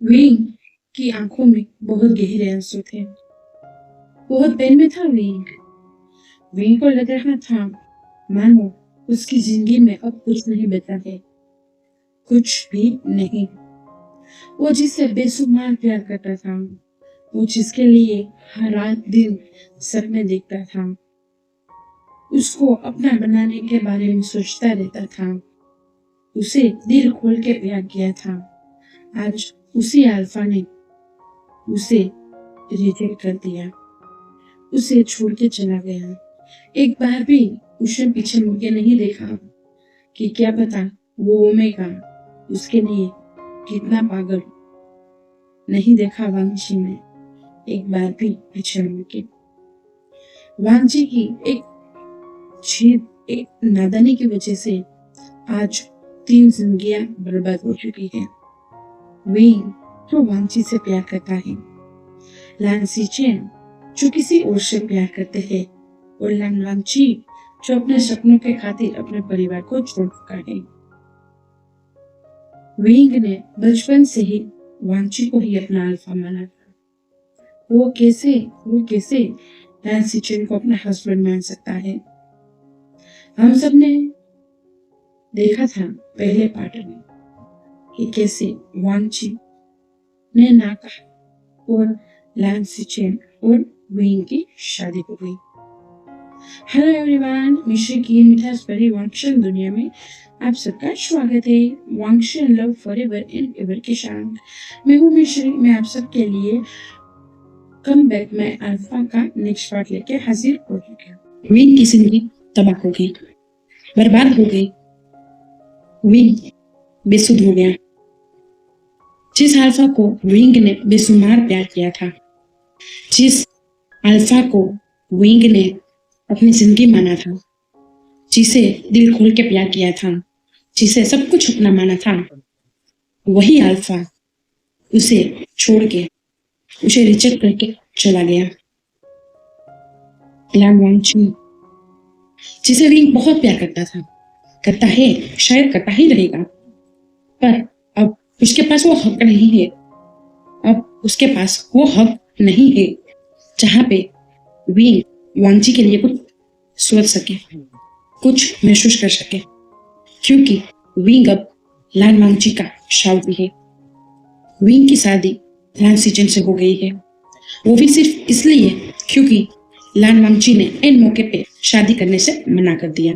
Wing की आंखों में बहुत गहरे आंसू थे। बहुत पेन में था विंग। विंग को लग रहा था मानो उसकी जिंदगी में अब कुछ नहीं बचा है, कुछ भी नहीं। वो जिससे बेसुमार प्यार करता था, वो जिसके लिए हर रात दिन सपने देखता था, उसको अपना बनाने के बारे में सोचता रहता था, उसे दिल खोल के प्यार किया था, आज उसी अल्फा ने उसे रिजेक्ट कर दिया, उसे छोड़ के चला गया। एक बार भी उसने पीछे मुड़ के नहीं देखा कि क्या पता वो ओमेगा उसके लिए कितना पागल। नहीं देखा वांगची ने एक बार भी पीछे मुड़ के। वांगची की एक जिद, एक नादानी की वजह से आज 3 जिंदगियां बर्बाद हो चुकी है। विंग जो वांगची से प्यार करता है, लान सीचेन जो किसी और से प्यार करते हैं, और लान वांगची जो अपने सपनों के खातिर अपने परिवार को छोड़ चुका है। विंग ने बचपन से ही वांगची को ही अपना अल्फा माना था। वो कैसे लान सीचेन को अपना हस्बैंड मान सकता है। हम सब ने देखा था पहले पार्ट में कि कैसे वांगची ने ना कहा और लान सीचेन और विंग की शादी हो गई। हेलो एवरीवन, मिश्री की मिठास भरी वांगशन दुनिया में आप सबका स्वागत है। वांगशन लव फॉरएवर एंड एवर के साथ मैं हूँ मिश्री। मैं आप सबके लिए कम बैक में अल्फा का नेक्स्ट पार्ट लेके हाजिर हो चुकी हूँ। विंग की जिंदगी तबाह हो गई, बर्बाद हो गई। विंग बेसुध हो गया। जिस अल्फा को विंग ने बेसुमार प्यार किया था, जिस अल्फा को विंग ने अपनी जिंदगी माना था, जिसे दिल खोल के प्यार किया था, जिसे सब कुछ अपना माना था, वही अल्फा उसे छोड़ के, उसे रिजेक्ट करके चला गया। लान वांगची जिसे विंग बहुत प्यार करता था, करता है, शायद करता ही रहेगा, पर अब उसके पास वो हक नहीं है। अब उसके पास वो हक नहीं है जहाँ पे विंग वांगची के लिए कुछ सोच सके, कुछ महसूस कर सके, क्योंकि विंग अब लान वांगची का शादी है। विंग की शादी लान सीचेन से हो गई है, वो भी सिर्फ इसलिए क्योंकि लान वांगची ने इन मौके पे शादी करने से मना कर दिया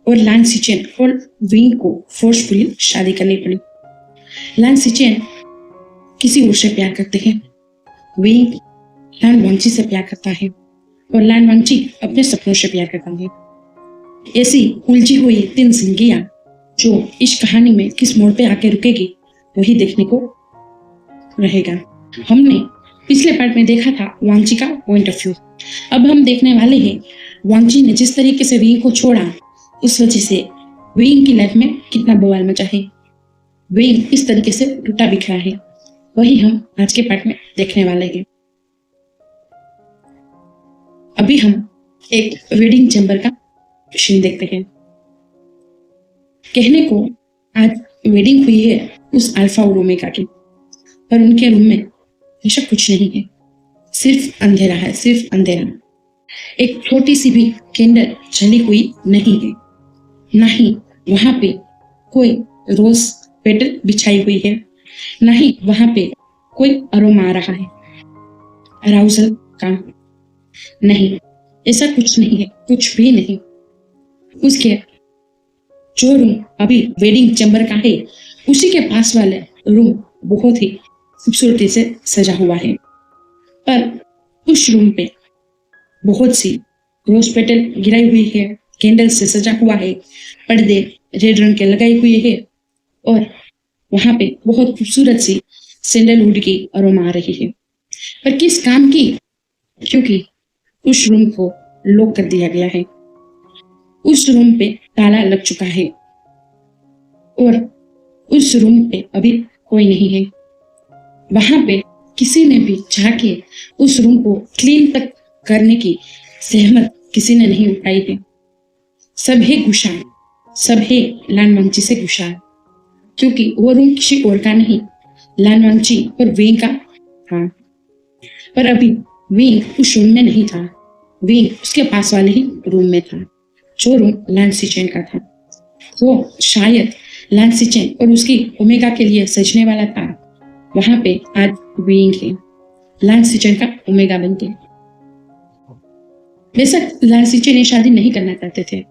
और लान सीचेन और विंग को फोर्सफुली शादी करनी पड़ी। लान सीचेन किसी और से प्यार करते हैं, विंग लान वांगची से प्यार करता है और लान वांगची अपने सपनों से प्यार करता है। ऐसी उलझी हुई 3 जिंदगियां जो इस कहानी में किस मोड़ पे आके रुकेगी वही देखने को रहेगा। हमने पिछले पार्ट में देखा था वांगची का पॉइंट ऑफ व्यू, अब हम देखने वाले हैं वांगची ने जिस तरीके से विंग को छोड़ा, उस वजह से विंग की लाइफ में कितना बवाल मचा है, विंग किस तरीके से टूटा बिखरा है, वही हम आज के पार्ट में देखने वाले हैं। अभी हम एक वेडिंग चैम्बर का सीन देखते हैं। कहने को आज वेडिंग हुई है उस अल्फा और ओमेगा की, पर उनके रूम में ऐसा कुछ नहीं है, सिर्फ अंधेरा है, सिर्फ अंधेरा। एक छोटी सी भी कैंडल जली हुई नहीं है, ना ही वहां पे कोई रोज पेटल बिछाई हुई है, ना ही वहां पे कोई अरोमा आ रहा है, अराउजल का नहीं, ऐसा कुछ नहीं है, कुछ भी नहीं। उसके जो रूम अभी वेडिंग चैम्बर का है, उसी के पास वाले रूम बहुत ही खूबसूरती से सजा हुआ है, पर उस रूम पे बहुत सी रोज पेटल गिराई हुई है, कैंडल से सजा हुआ है, पर्दे रेड रंग के लगाए हुए है और वहां पे बहुत खूबसूरत सी सैंडलवुड की अरोमा आ रही है। पर किस काम की? क्योंकि उस रूम को लॉक कर दिया गया है, उस रूम पे ताला लग चुका है और उस रूम पे अभी कोई नहीं है। वहां पे किसी ने भी जाके उस रूम को क्लीन तक करने की सहमत किसी ने नहीं उठाई है। सब है गुस्सा, सब है लान वांगची से गुस्सा, क्योंकि वो रूम किसी और का नहीं, लान वांगची और विंग का था। पर अभी विंग उस रूम में नहीं था, विंग उसके पास वाले ही रूम में था, जो रूम लान सीचेन का था। वो शायद लान सीचेन और उसकी ओमेगा के लिए सजने वाला था। वहां पे आज विंग है, लान सीचेन का ओमेगा बनके। बेशक लान सीचेन ने शादी नहीं करना चाहते थे,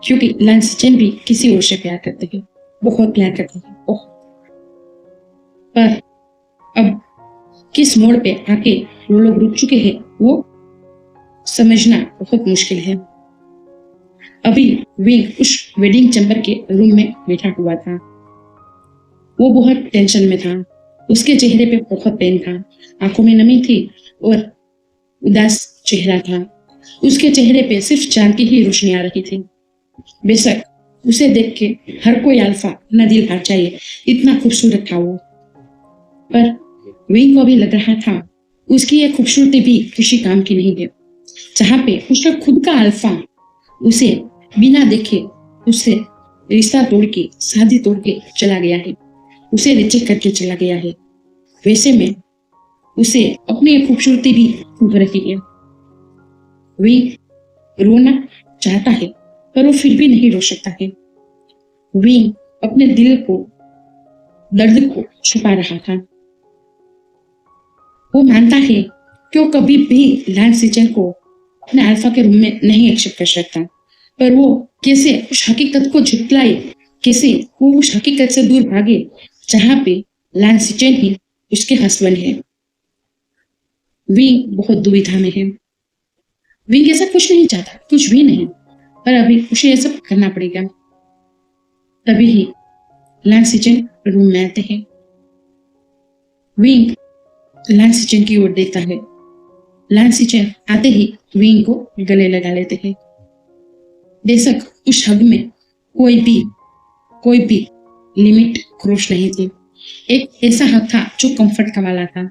क्योंकि लान सीचेन भी किसी और से प्यार करते थे, बहुत प्यार करते थे, बहुत। पर अब किस मोड़ पे आके वो लोग रुक चुके हैं वो समझना बहुत मुश्किल है। अभी विंग उस वेडिंग चैम्बर के रूम में बैठा हुआ था। वो बहुत टेंशन में था, उसके चेहरे पे बहुत पेन था, आंखों में नमी थी और उदास चेहरा था। उसके चेहरे पे सिर्फ चांद की ही रोशनी आ रही थी। बेशक उसे देख के हर कोई अल्फा न दिल हार जाए, इतना खूबसूरत था वो। पर विंग को भी लग रहा था उसकी ये खूबसूरती भी किसी काम की नहीं है। जहाँ पे उसका खुद का अल्फा उसे बिना देखे उससे रिश्ता तोड़ के, शादी तोड़ के चला गया है, उसे रिजेक्ट करके चला गया है, वैसे में उसे अपनी खूबसूरती भी भूल रही है। विंग रोना चाहता है, पर वो फिर भी नहीं रो सकता है। विंग अपने दिल को, दर्द को छुपा रहा था। वो मानता है कि वो कभी भी लान सीचेन को अपने अल्फा के रूम में नहीं एक्सेप्ट कर सकता, पर वो कैसे उस हकीकत को झुटलाए, कैसे वो उस हकीकत से दूर भागे जहां पे लान सीचेन ही उसके हस्बैंड है। विंग बहुत दुविधा में है। विंग ऐसा कुछ नहीं चाहता, कुछ भी नहीं, पर अभी उसे ये सब करना पड़ेगा। तभी ही लान सीचेन रूम में आते हैं। विंग लान सीचेन की ओर देखता है। लान सीचेन आते ही विंग को गले लगा लेते हैं। बेशक उस हग में कोई भी लिमिट क्रॉस नहीं थी। एक ऐसा हक था जो कंफर्ट का वाला था,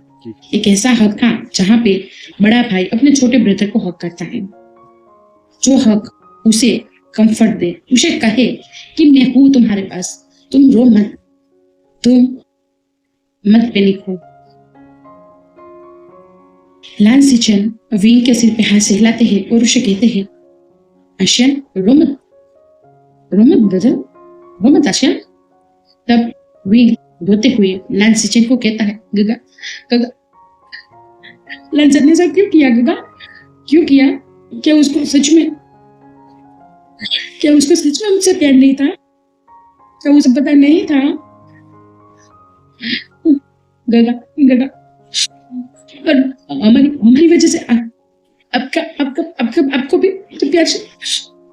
एक ऐसा हक था जहाँ पे बड़ा भाई अपने छोटे ब्रदर को हक करता है, जो हक उसे कंफर्ट दे, उसे कहे कि मैं हूं तुम्हारे पास, तुम रो मत, तुम मत पैनिक हो। लान सीचेन विंग के सिर पे हाथ सहलाते हैं और उसे कहते हैं, आशियन रो मत ब्रदर, रो मत आशियन। तब विंग रोते हुए लान सीचेन को कहता है, गगा गगा, लान सर ने सब क्यों किया गगा, क्यों किया? क्या उसको सच में मुझसे प्यार नहीं था? क्या उसे पता नहीं था? गगा गगा, पर हमारी वजह से आपको भी तो प्यार से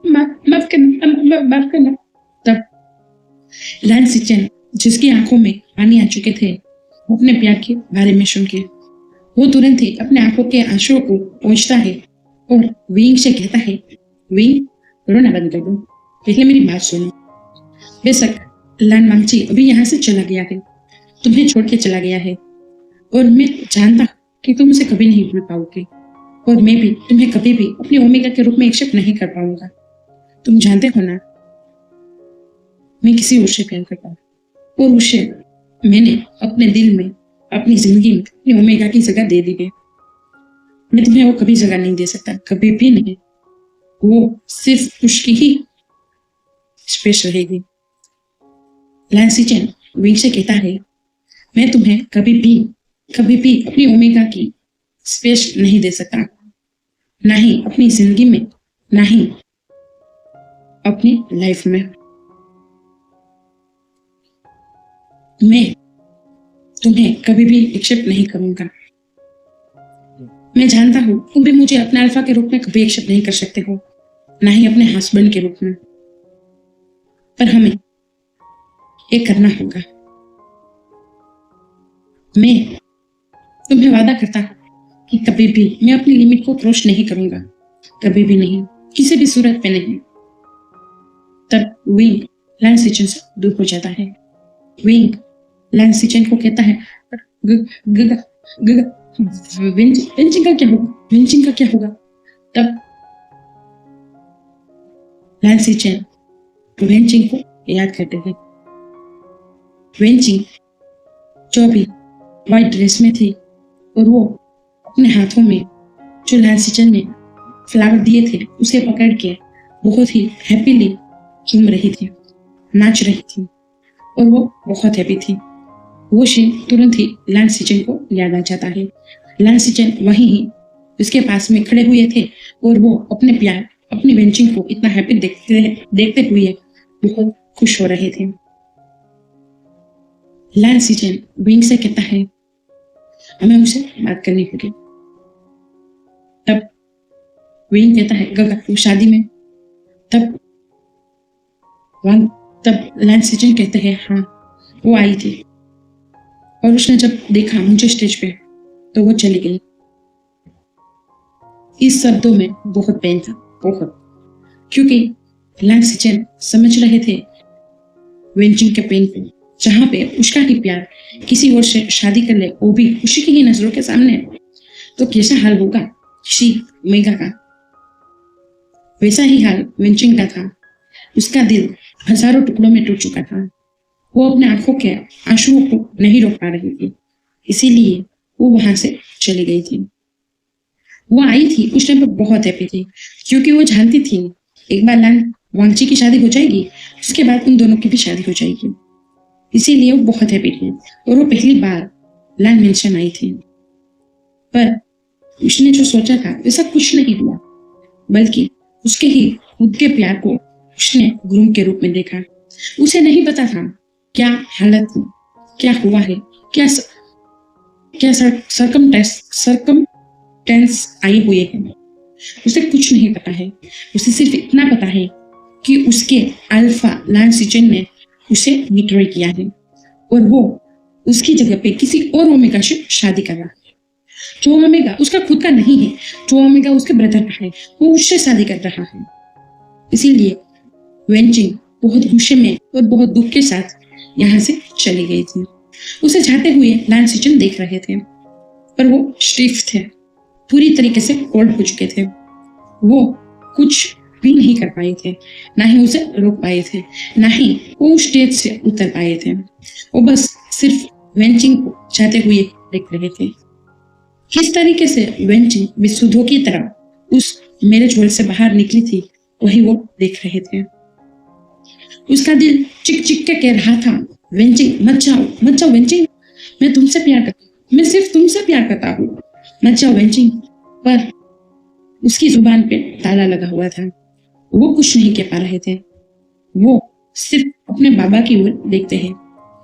माफ करना। तब लान सीचेन, जिसकी आंखों में पानी आ चुके थे अपने प्यार के बारे में सुन के, वो तुरंत ही अपने आंखों के आंसुओं को पोंछता है और विंग से कहता है, विंग रोना बंद कर दो, पहले मेरी बात सुनो। बेशक लान वांगची अभी यहाँ से चला गया है, तुम्हें छोड़ के चला गया है, और मैं जानता कि तुम उसे कभी नहीं भूल पाओगे, और मैं भी तुम्हें कभी भी अपने ओमेगा के रूप में एक्सेप्ट नहीं कर पाऊंगा। तुम जानते हो ना, मैं किसी और से प्यार करता हूँ, और उसे मैंने अपने दिल में, अपनी जिंदगी में अपनी ओमेगा की जगह दे दी है। मैं तुम्हें वो कभी जगह नहीं दे सकता, कभी भी नहीं। वो सिर्फ उसकी ही स्पेस रहेगी। लान सीचेन विंग से कहता है, मैं तुम्हें कभी भी अपनी ओमेगा की स्पेस नहीं दे सकता, ना ही अपनी जिंदगी में, ना ही अपनी लाइफ में। मैं तुम्हें कभी भी एक्सेप्ट नहीं करूंगा। मैं जानता हूं तुम भी मुझे अपने अल्फा के रूप में कभी एक्सेप्ट नहीं कर सकते हो, ना ही अपने हस्बैंड के रूप में, पर हमें ये करना होगा। मैं तुम्हें वादा करता हूं कि कभी भी मैं अपनी लिमिट को क्रॉस नहीं करूंगा, कभी भी नहीं, किसी भी सूरत पे नहीं। तब विंग लान सीचेन से दूर हो जाता है। विंग लान सीचेन को कहता है, वेंचिंग का क्या होगा, वेंचिंग का क्या होगा? तब लान सीचेन वेंचिंग को याद करते हैं। वेंचिंग जो भी व्हाइट ड्रेस में थी और वो अपने हाथों में जो लाल सिचन ने फ्लावर दिए थे उसे पकड़ के बहुत ही हैप्पीली झूम रही थी, नाच रही थी और वो बहुत हैप्पी थी। वो सीन तुरंत ही लाल सिचन को याद आ जाता है। लाल सिचन वहीं ही उसके पास में खड़े हुए थे और वो अपने प्यार अपनी वेंचिंग को इतना हैप्पी देखते हुए बहुत खुश हो रहे थे। लाल सिचन विंग से कहता है हमें उसे बात करनी होगी। तब विंग कहता है गगा तू शादी में? तब लाल सिचन कहते हैं हाँ वो आई थी और उसने जब देखा मुझे स्टेज पे तो वो चली गई। इस शब्दों में बहुत पेन था, बहुत, क्योंकि लाल सिचन समझ रहे थे वेंचिंग के पेन को, जहां पे उसका ही प्यार किसी और से शादी कर ले वो भी उसी की ही नजरों के सामने, तो कैसा हाल होगा किसी मेघा का। वैसा ही हाल वेंचिंग का था। उसका दिल हजारों टुकड़ों में टूट चुका था। वो अपने आंखों के आंसुओं को नहीं रोक पा रही थी, इसीलिए वो वहां से चली गई थी। वो आई थी उस टाइम पे बहुत हैप्पी थी, क्योंकि वो जानती थी एक बार लाल वांगची की शादी हो जाएगी उसके बाद उन दोनों की भी शादी हो जाएगी, इसीलिए वो बहुत हैप्पी थी। और वो पहली बार लाल मेंशन आई थी, पर उसने जो सोचा था वैसा कुछ नहीं हुआ, बल्कि उसके ही खुद के प्यार को उसने ग्रूम के रूप में देखा। उसे नहीं पता था क्या हालत थी, क्या हुआ है, क्या सरकमटेंस आई हुई है, उसे कुछ नहीं पता है। उसे सिर्फ इतना पता है कि उसके अल्फा लाल सिचन ने उसे विड्रॉ किया है और वो उसकी जगह पे किसी और ओमेगा से शादी कर रहा है। जो ओमेगा उसका खुद का नहीं है, जो ओमेगा उसके ब्रदर का है, वो उससे शादी कर रहा है। इसीलिए वेंचिंग बहुत गुस्से में और बहुत दुख के साथ यहाँ से चली गई थी। उसे जाते हुए लाल सिचन देख रहे थे, पर वो स्टिफ थे, पूरी तरीके से कोल्ड हो चुके थे। वो कुछ भी नहीं कर पाए थे, ना ही उसे रोक पाए थे, ना ही वो स्टेज से उतर पाए थे। वो बस सिर्फ वेंचिंग को जाते हुए देख रहे थे। किस तरीके से वेंचिंग विशुद्धों की तरह उस मैरिज हॉल से बाहर निकली थी वही वो देख रहे थे। उसका दिल चिक चिक के कह रहा था वेंचिंग मत जाओ वेंचिंग, मैं तुमसे प्यार करता हूँ, मैं सिर्फ तुमसे प्यार करता हूँ, मत जाओ वेंचिंग। पर उसकी जुबान पे ताला लगा हुआ था, वो कुछ नहीं कह पा रहे थे। वो सिर्फ अपने बाबा की ओर देखते हैं।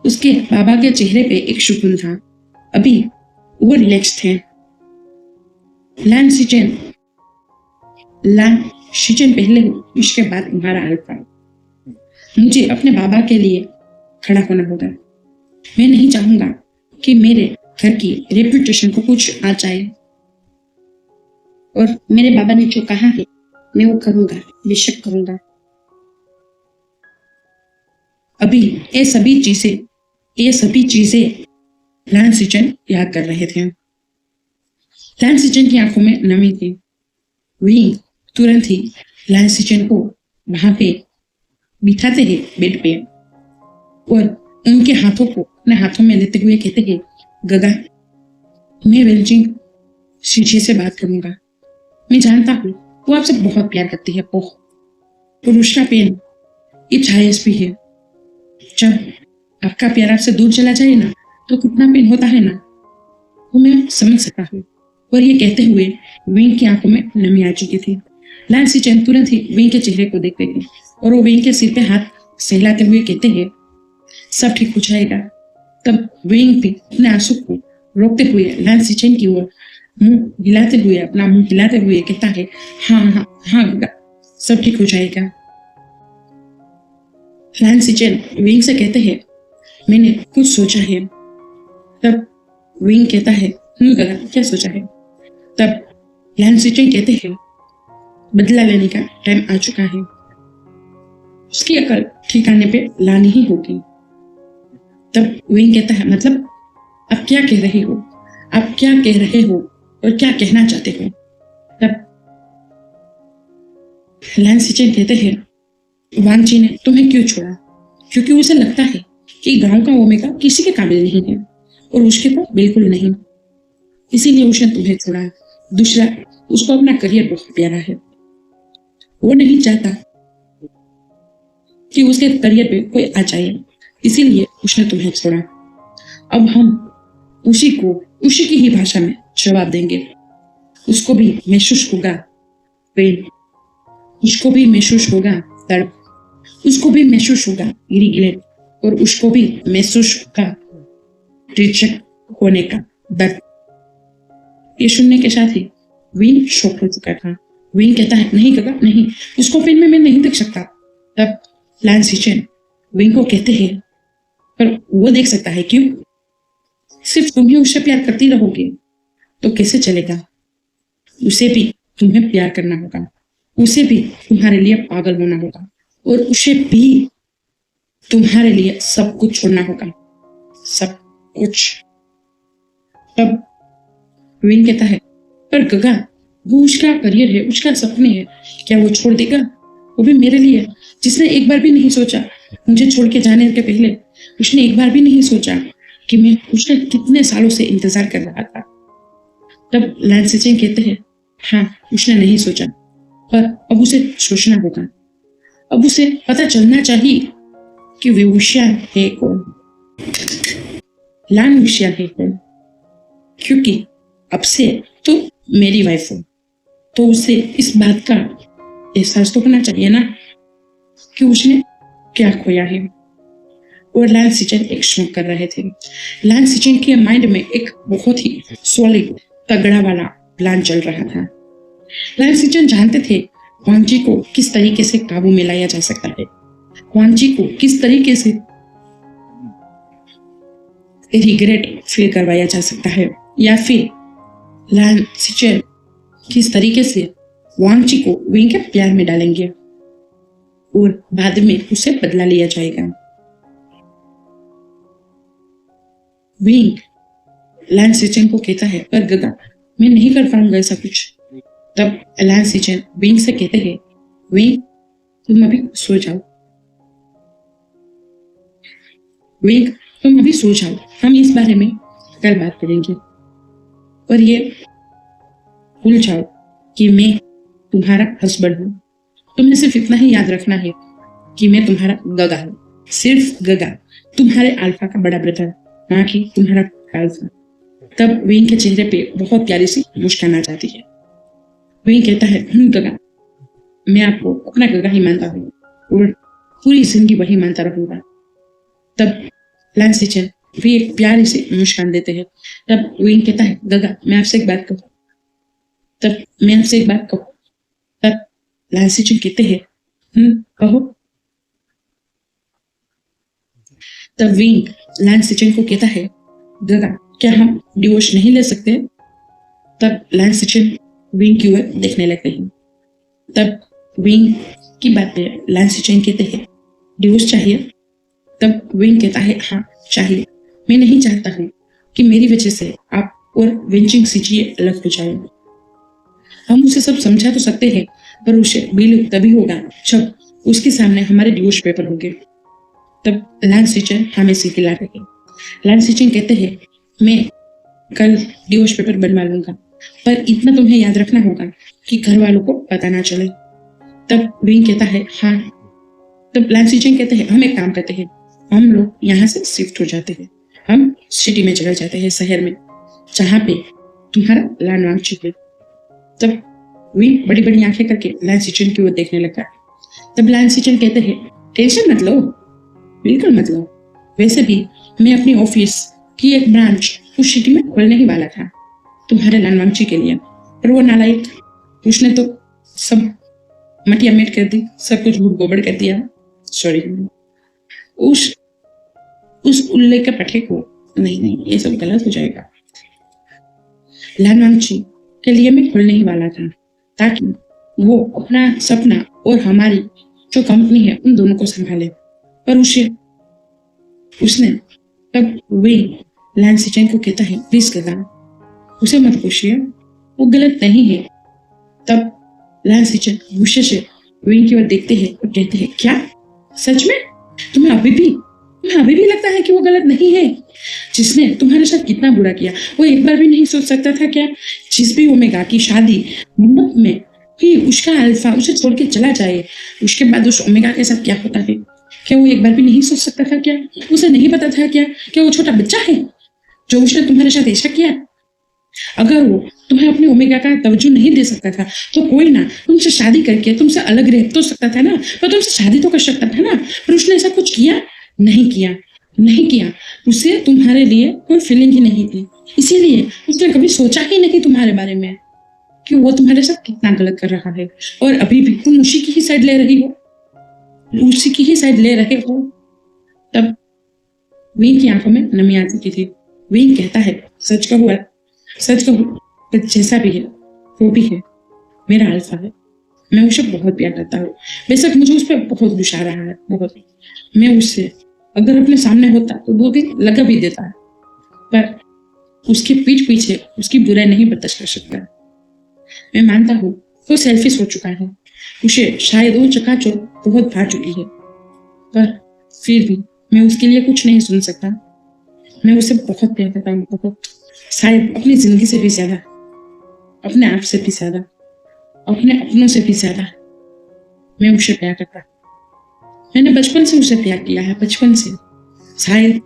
उसके बाबा के चेहरे पे एक सुकून था, अभी वो रिलैक्स थे। लाल सिचन पहले हो, उसके बाद तुम्हारा अल्फा। मुझे अपने बाबा के लिए खड़ा होना होगा। मैं नहीं चाहूंगा कि मेरे घर की रेपुटेशन को कुछ आ जाए, और मेरे बाबा ने जो कहा है मैं वो करूंगा, बेशक करूंगा। अभी ये सभी चीजें लाल सिचन याद कर रहे थे। लाल सिचन की आंखों में नमी थी। विंग तुरंत ही लाल सिचन को वहां पे बिठाते हैं बेड पे और उनके हाथों को अपने हाथों में लेते हुए कहते हैं गगा मैं वेंचिंग शीशे से बात करूंगा। मैं जानता हूँ वो आपसे बहुत प्यार करती है, बहुत, और उसका पेन इट्स हाईएस्ट भी है। जब आपका प्यार आपसे दूर चला जाए ना तो कितना पेन होता है ना, वो मैं समझ सकता हूँ। और ये कहते हुए विंग की आंखों में नमी आ चुकी थी। लाल सिचन तुरंत ही विंग के चेहरे को देखते हैं और वो विंग के सिर पे हाथ सहलाते हुए कहते हैं सब ठीक हो जाएगा। तब विंग भी अपने आंसू को रोकते हुए लाल सिचन की ओर अपना मुंह हिलाते हुए कहता है हाँ हाँ हाँ गगा, सब ठीक हो जाएगा। लाल सिचन विंग से कहते हैं मैंने कुछ सोचा है। तब विंग कहता है गगा क्या सोचा है? तब लाल सिचन कहते हैं बदला लेने का टाइम आ चुका है, उसकी अकल ठिकाने पे लानी ही होगी। तब विंग कहता है मतलब आप क्या कह रहे हो, आप क्या कह रहे हो और क्या कहना चाहते हो? तब लाल सिचन कहते हैं वांगची ने तुम्हें क्यों छोड़ा? क्योंकि उसे लगता है कि गांव का ओमेगा किसी के काबिल नहीं है। और उसके पास बिल्कुल नहीं, इसीलिए उसने तुम्हें छोड़ा है। दूसरा, उसको अपना करियर बहुत प्यारा है, वो नहीं चाहता कि उसके करियर पे कोई आ जाए, इसीलिए उसने तुम्हें छोड़ा। अब हम उसी की ही भाषा में जवाब देंगे। उसको भी महसूस होगा पेन, उसको भी महसूस होगा तड़प, उसको भी महसूस होगा रिग्रेट, और उसको भी महसूस होगा रिजेक्ट होने का दर्द। ये सुनने के साथ ही विंग शॉक हो चुका था। विंग कहता है, नहीं काका नहीं, उसको फिल्म में मैं नहीं देख सकता। तब लैंस हिचन विंग को कहते हैं, पर वो देख सकता है। क्यों? सिर्फ तुम ही उससे प्यार करती रहोगे तो कैसे चलेगा? उसे भी तुम्हें प्यार करना होगा, उसे भी तुम्हारे लिए पागल होना होगा, और उसे भी तुम्हारे लिए सब कुछ छोड़ना होगा, सब कुछ। तब विन कहता है, पर गगा वो उसका करियर है, उसका सपने है, क्या वो छोड़ देगा? वो भी मेरे लिए, जिसने एक बार भी नहीं सोचा मुझे छोड़ के जाने के पहले, उसने एक बार भी नहीं सोचा कि मैं उसने कितने सालों से इंतजार कर रहा था। तब लैंस हिचन कहते हैं, हाँ उसने नहीं सोचा, पर अब उसे सोचना होगा। अब उसे पता चलना चाहिए कि वे होशियार है कौन, लान होशियार है कौन। क्योंकि अब से तो मेरी वाइफ हो, तो उसे इस बात का एहसास तो होना चाहिए ना कि उसने क्या खोया है। और लैंस हिचन एक स्मोक कर रहे थे। लैंस हिचन के माइंड में एक बहुत ही सॉलिड तगड़ा वाला प्लान चल रहा था। लैंस हिचन जानते थे क्वांग जी को किस तरीके से काबू में लाया जा सकता है, क्वांग जी को किस तरीके से रिग्रेट फील करवाया जा सकता है, या फिर लैंस हिचन किस तरीके से क्वांग जी को विंग के प्यार में डालेंगे और बाद में उसे बदला लिया जाएगा। विंग लैंस हिचन को कहता है, पर गगा मैं नहीं कर पाऊंगा ऐसा कुछ। तब लैंस हिचन विंग से कहते हैं, विंग तुम अभी सो जाओ, विंग तुम अभी सो जाओ, हम इस बारे में कल बात करेंगे। और ये भूल जाओ कि मैं तुम्हारा हस्बैंड हूँ। तुम्हें सिर्फ इतना ही याद रखना है कि मैं तुम्हारा गगा हूँ, सिर्फ गगा, तुम्हारे अल्फा का बड़ा ब्रदर, ना कि तुम्हारा अल्फा। तब विंग के चेहरे पे बहुत प्यारी सी मुस्कान आ जाती है। विंग कहता है, गगा मैं आपको अपना गगा ही मानता हूँ और पूरी जिंदगी वही मानता रहूंगा। तब लैंस हिचन भी एक प्यारी सी मुस्कान देते हैं। तब विंग कहता है, गगा मैं आपसे एक बात कहूँ। तब मैं आपसे एक बात कहूँ। तब लैंस हिचन कहते हैं, कहो। तब विंग लैंस हिचन को कहता है, गगा क्या हम डिवोर्स नहीं ले सकते? तब लैंस हिचन विंग की ओर देखने लगते हैं। तब विंग की बात पे लैंस हिचन कहते हैं, डिवोर्स चाहिए? तब विंग कहता है, हाँ चाहिए। मैं नहीं चाहता हूँ कि मेरी वजह से आप और वेंचिंग सीचिए अलग हो जाए। हम उसे सब समझा तो सकते हैं, पर उसे बिल तभी होगा जब उसके सामने हमारे डिवोर्स पेपर होंगे। तब लैंस हिचन हमें सीधी ला रहे। लैंस हिचन कहते हैं, मैं कल डिवोर्स पेपर बनवा लूंगा, पर इतना तुम्हें याद रखना होगा कि घर वालों को पता ना चले। तब विंग कहता है, हाँ। तब लैंस हिचन कहते हैं, हम एक काम करते हैं, हम लोग यहाँ से शिफ्ट हो जाते हैं, हम सिटी में चले जाते हैं, शहर में, जहाँ पे तुम्हारा लान वांग है। तब विंग बड़ी बड़ी आंखें करके लैंस हिचन की ओर देखने लगा। तब लैंस हिचन कहते हैं, टेंशन मत लो, बिल्कुल मत लो। वैसे भी मैं अपनी ऑफिस की एक ब्रांच उस सिटी में खोलने ही वाला था तुम्हारे लानवांगची के लिए, पर वो नालायक, उसने तो सब मटिया मेट कर दी, सब कुछ भूट गोबड़ कर दिया। सॉरी, उस उल्ले के पट्टे को नहीं, ये सब गलत हो जाएगा। लानवांगची के लिए मैं खोलने ही वाला था ताकि वो अपना सपना और हमारी जो कंपनी है उन दोनों को संभाले, पर उसने तब वे लैंस हिचन को कहता है, प्लीज गगा उसे मत पूछिए, वो गलत नहीं है। तब लैंस हिचन गुस्से से विंग की ओर देखते हैं और कहते हैं, क्या सच में तुम्हें अभी भी लगता है कि वो गलत नहीं है? जिसने तुम्हारे साथ कितना बुरा किया, वो एक बार भी नहीं सोच सकता था क्या जिस भी ओमेगा की शादी मंडप में हुई उसका अल्फा उसे छोड़ के चला जाए, उसके बाद उस ओमेगा के साथ क्या होता है? क्या वो एक बार भी नहीं सोच सकता था क्या? उसे नहीं पता था क्या कि वो छोटा बच्चा है जो उसने तुम्हारे साथ ऐसा किया? अगर वो तुम्हें अपने ओमेगा का तवज्जो नहीं दे सकता था तो कोई ना तुमसे शादी करके तुमसे अलग रह तो सकता था ना, पर तुमसे शादी तो कर सकता था ना। पर उसने ऐसा कुछ किया नहीं, नहीं किया। उसे तुम्हारे लिए कोई फीलिंग ही नहीं थी, इसीलिए उसने कभी सोचा ही नहीं तुम्हारे बारे में कि वो तुम्हारे साथ कितना गलत कर रहा है। और अभी भी तुम उसी की ही साइड ले रही हो, उसी की ही साइड ले रहे हो। तब विंग की आंखों में नमी आ चुकी थी। विंग कहता है, सच कहूँ पर जैसा भी है वो भी है मेरा अल्फा है। मैं उसे बहुत प्यार करता हूँ, बेशक मुझे उस पर बहुत गुस्सा आ रहा है, बहुत। मैं उससे अगर अपने सामने होता तो 2 दिन लगा भी देता है, पर उसकी पीठ पीछे उसकी बुराई नहीं बर्दाश्त कर सकता। मैं मानता हूँ वो सेल्फिश हो चुका है, उसे शायद वो चकाचौंध बहुत भा चुकी है, पर फिर भी मैं उसके लिए कुछ नहीं सुन सकता। मैं उसे बहुत प्यार करता हूँ, बहुत, शायद अपनी जिंदगी से भी ज्यादा, अपने आप से भी ज्यादा, अपने अपनों से भी ज्यादा मैं उसे प्यार करता। मैंने बचपन से उसे प्यार किया है, बचपन से। शायद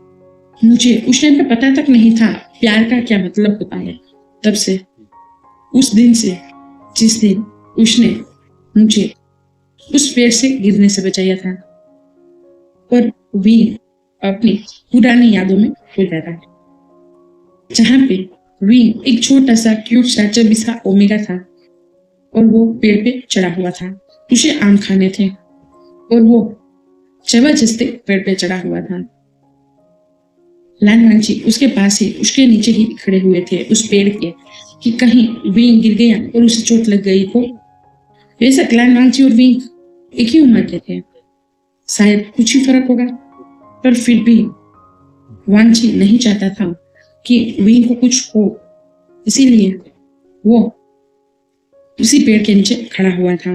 मुझे उस टाइम पे पता तक नहीं था प्यार का क्या मतलब होता है। तब से, उस दिन से, जिस दिन उसने मुझे उस पेड़ से गिरने से बचाया था, और वी अपनी पुरानी यादों में खो जाता है, जहाँ पे वी एक छोटा सा क्यूट सा चबी सा ओमेगा था और वो पेड़ पे चढ़ा हुआ था। उसे आम खाने थे और वो जबरदस्ती पेड़ पे चढ़ा हुआ था। लान वांची उसके पास ही, उसके नीचे ही खड़े हुए थे उस पेड़ के, कि कहीं विंग गिर गया और उसे चोट लग गई तो। बेशक लान वांची और विंग एक ही उम्र के थे, शायद कुछ ही फर्क होगा, पर फिर भी वांची नहीं चाहता था कि विंग को कुछ हो, इसीलिए वो उसी पेड़ के नीचे खड़ा हुआ था।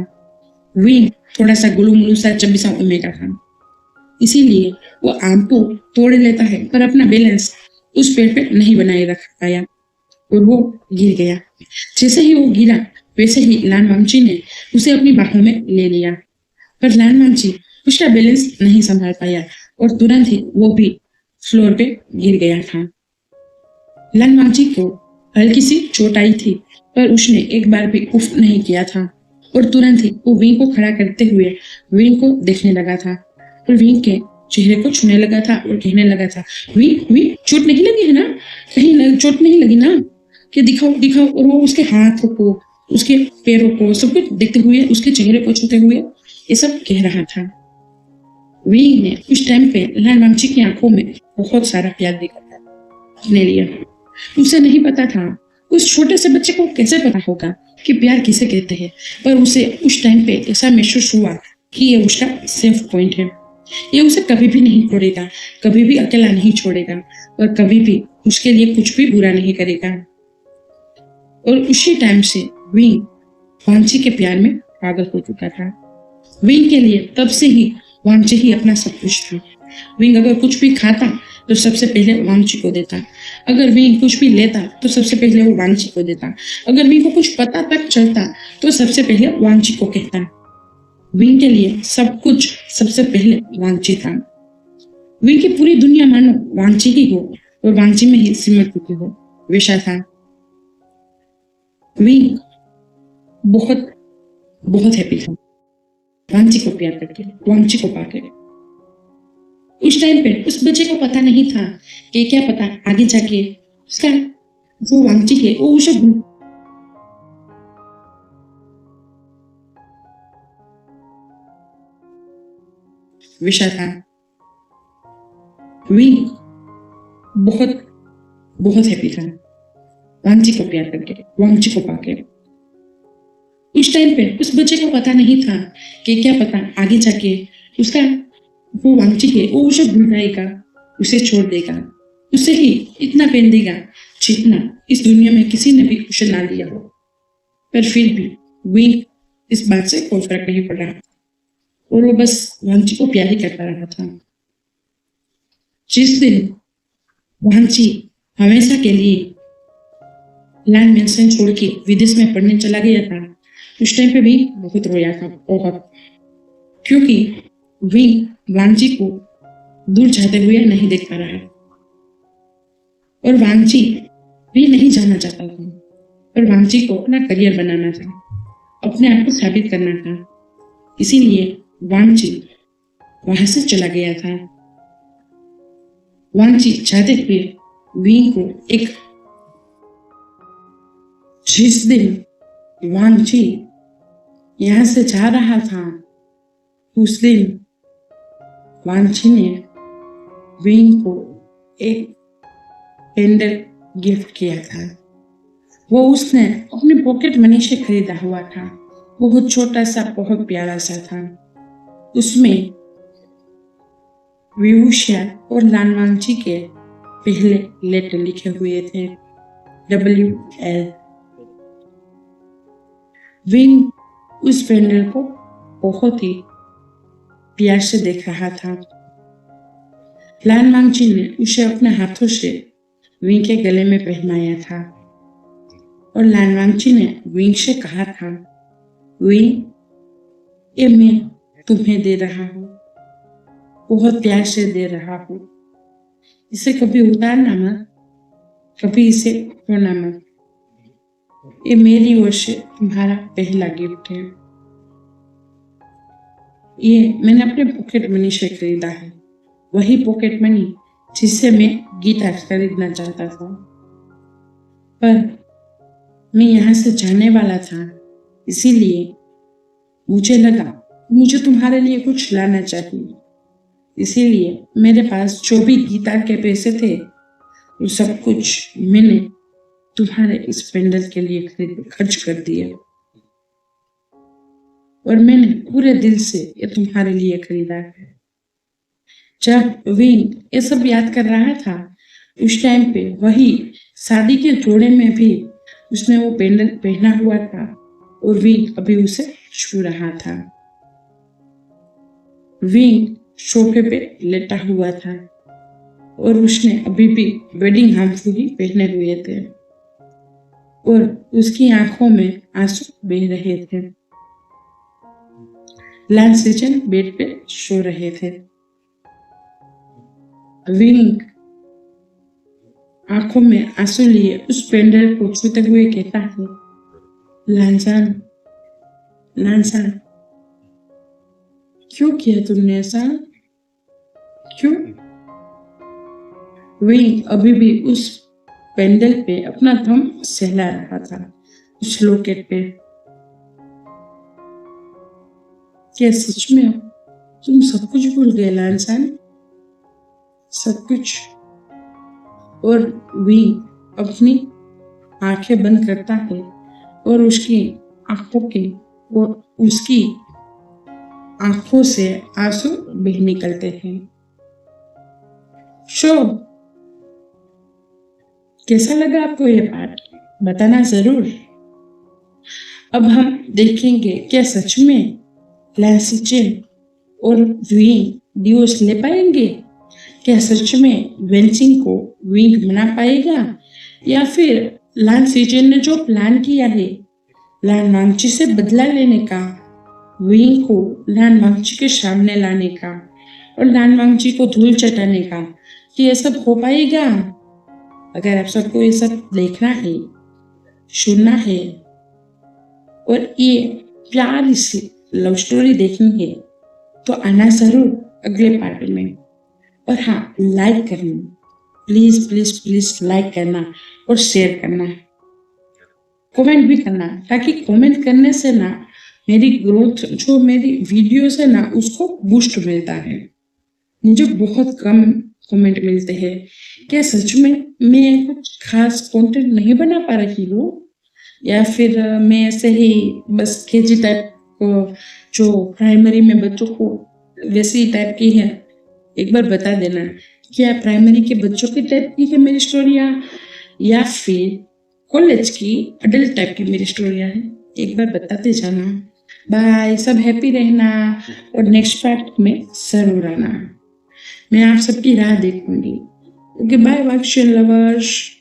विंग थोड़ा सा गुलूमुलू सा चबी सा ओमेगा था, इसीलिए वो आम को तोड़ लेता है पर अपना बैलेंस उस पेड़ पे नहीं बनाए रख पाया और वो गिर गया। जैसे ही वो गिरा वैसे ही लान वांची ने उसे अपनी बाहों में ले लिया, पर लान वांची उसका बैलेंस नहीं संभाल पाया और तुरंत ही वो भी फ्लोर पे गिर गया था। लान वांची को हल्की सी चोट आई थी, पर उसने एक बार भी उफ नहीं किया था और तुरंत ही वो विंग को खड़ा करते हुए विंग को देखने लगा था और विंग के चेहरे को छूने लगा था और कहने लगा था, विंग विंग चोट नहीं लगी है ना, कहीं चोट नहीं लगी ना, कि दिखाओ दिखाओ। और वो उसके हाथों को, उसके पैरों को, सब कुछ देखते हुए, उसके चेहरे को छूते हुए ये सब कह रहा था। विंग ने उस टाइम पे लान वांची की आंखों में बहुत सारा प्यार देखा था अपने लिए। उसे नहीं पता था, उस छोटे से बच्चे को कैसे पता होगा कि प्यार किसे कहते हैं, पर उसे उस टाइम पे ऐसा महसूस हुआ कि ये उसका सेफ पॉइंट है। ये उसे कभी भी नहीं छोड़ेगा, कभी भी अकेला नहीं छोड़ेगा और कभी भी उसके लिए कुछ भी बुरा नहीं करेगा। और उसी टाइम से विंग वांची के प्यार में पागल हो चुका था। विंग के लिए तब से ही वांची ही अपना सब कुछ था। विंग अगर कुछ भी खाता तो सबसे पहले वांची को देता, अगर विंग कुछ भी लेता तो सबसे पहले वो वांची को देता, अगर विंग को कुछ पता तक चलता तो सबसे पहले वांची को कहता। विंग के लिए सब कुछ सबसे पहले वांची था। विंग की पूरी दुनिया मानो वांची ही हो और वांची में ही सिमट चुकी हो, वैसा था। विंग बहुत बहुत हैप्पी था वांची को प्यार करके, वांची को पाकर। उस टाइम पे उस बच्चे को पता नहीं था कि क्या पता आगे जाके उसका जो वांची है वो उसे विषय था। विंग बहुत बहुत हैप्पी था वांची को प्यार करके, वांची को पाके। उस टाइम पे उस बच्चे को पता नहीं था कि क्या पता आगे जाके उसका वो वांची है वो उसे भूल जाएगा, उसे छोड़ देगा, उसे ही इतना प्यार देगा जितना इस दुनिया में किसी ने भी उसे ना दिया हो। पर फिर भी विंग इस बात से कोई फर्क नहीं पड़ा और वो बस वांची को प्यार ही करता रहा था। जिस दिन वांची हमेशा के लिए लैंड मेंशन छोड़ के विदेश में पढ़ने चला गया था। उस टाइम पे भी बहुत रोया था बहुत, क्योंकि विंग वांची को दूर जाते हुए नहीं देख पा रहा है और वांची भी नहीं जाना चाहता था, पर वांची को अपना करियर बनाना था, अपने आप को साबित करना था। इसीलिए वांची वहां से चला गया था। वांची जाते हुए विंग को एक, जिस दिन वांची यहां से जा रहा था उस दिन वांची ने विंग को एक पेंडल गिफ्ट किया था। वो उसने अपने पॉकेट मनी से खरीदा हुआ था। बहुत छोटा सा, बहुत प्यारा सा था। उसमें विभूषा और लानवांची के पहले लेटर लिखे हुए थे, WL। विंग उस पेंडल को बहुत ही प्यार से देख रहा था। लानवांची ने उसे अपने हाथों से विंग के गले में पहनाया था और लानवांची ने विंग से कहा था, विंग, ये मैं तुम्हें दे रहा हूँ, बहुत प्यार से दे रहा हूँ। इसे कभी उतारना मत, कभी इसे खोना मत। ये मेरी ओर से तुम्हारा पहला गिफ्ट है। ये मैंने अपने पॉकेट मनी से खरीदा है, वही पॉकेट मनी जिससे मैं गिटार खरीदना चाहता था। पर मैं यहाँ से जाने वाला था, इसीलिए मुझे लगा मुझे तुम्हारे लिए कुछ लाना चाहिए। इसीलिए मेरे पास जो भी गिटार के पैसे थे वो सब कुछ मैंने तुम्हारे इस पेंडल के लिए खर्च कर दिए और मैंने पूरे दिल से ये तुम्हारे लिए खरीदा है। जब विंग ये सब याद कर रहा था उस टाइम पे वही शादी के जोड़े में भी उसने वो पेंडल पहना हुआ था और विंग अभी उसे छू रहा था। विंग सोफे पे लेटा हुआ था और उसने अभी भी वेडिंग हार्मफुली पहने हुए थे और उसकी आंखों में आंसू बह रहे थे। लैंड सेजन बेड पे सो रहे थे। विंग आंखों में आंसू लिए उस पेंडल को छूते हुए कहता है, लांसान, लांसान, क्यों किया तुमने ऐसा? क्यों? विंग अभी भी उस पेंडल पे अपना थंब सहला रहा था, उस लॉकेट पे। क्या सच में तुम सब कुछ भूल गए लांसान? सब कुछ? और विंग अपनी आंखें बंद करता है और उसकी आंखों से आंसू बह निकलते हैं। शो, कैसा लगा आपको ये पाठ? बताना जरूर। अब हम देखेंगे क्या सच में लैंसिचेन और विंग डिवोर्स ले पाएंगे? क्या सच में वेंसिंग को विंग मना पाएगा या फिर लैंसिचेन ने जो प्लान किया है लानवांची से बदला लेने का, विंग को लानवांची के सामने लाने का और लानवांची को धूल चटाने का, कि ये सब हो पाएगा? अगर आप सबको ये सब देखना है, सुनना है और ये प्यारी सी लव स्टोरी देखनी है तो आना जरूर अगले पार्ट में। और हाँ, लाइक करना, प्लीज प्लीज प्लीज लाइक करना और शेयर करना, कमेंट भी करना, ताकि कमेंट करने से ना मेरी ग्रोथ, जो मेरी वीडियोस है ना, उसको बूस्ट मिलता है। मुझे बहुत कम कमेंट मिलते हैं। क्या सच में मैं कुछ खास कंटेंट नहीं बना पा रही हूँ या फिर मैं ऐसे ही बस केजी टाइप को, जो प्राइमरी में बच्चों को वैसी टाइप की है? एक बार बता देना, क्या प्राइमरी के बच्चों की टाइप की है मेरी स्टोरियाँ या फिर कॉलेज की अडल्ट टाइप की मेरी स्टोरियाँ हैं? एक बार बताते जाना। बाय, सब हैप्पी रहना और नेक्स्ट पार्ट में जरूर आना। मैं आप सबकी राह देखूंगी। ओके बाय वाक्शन लवर्स.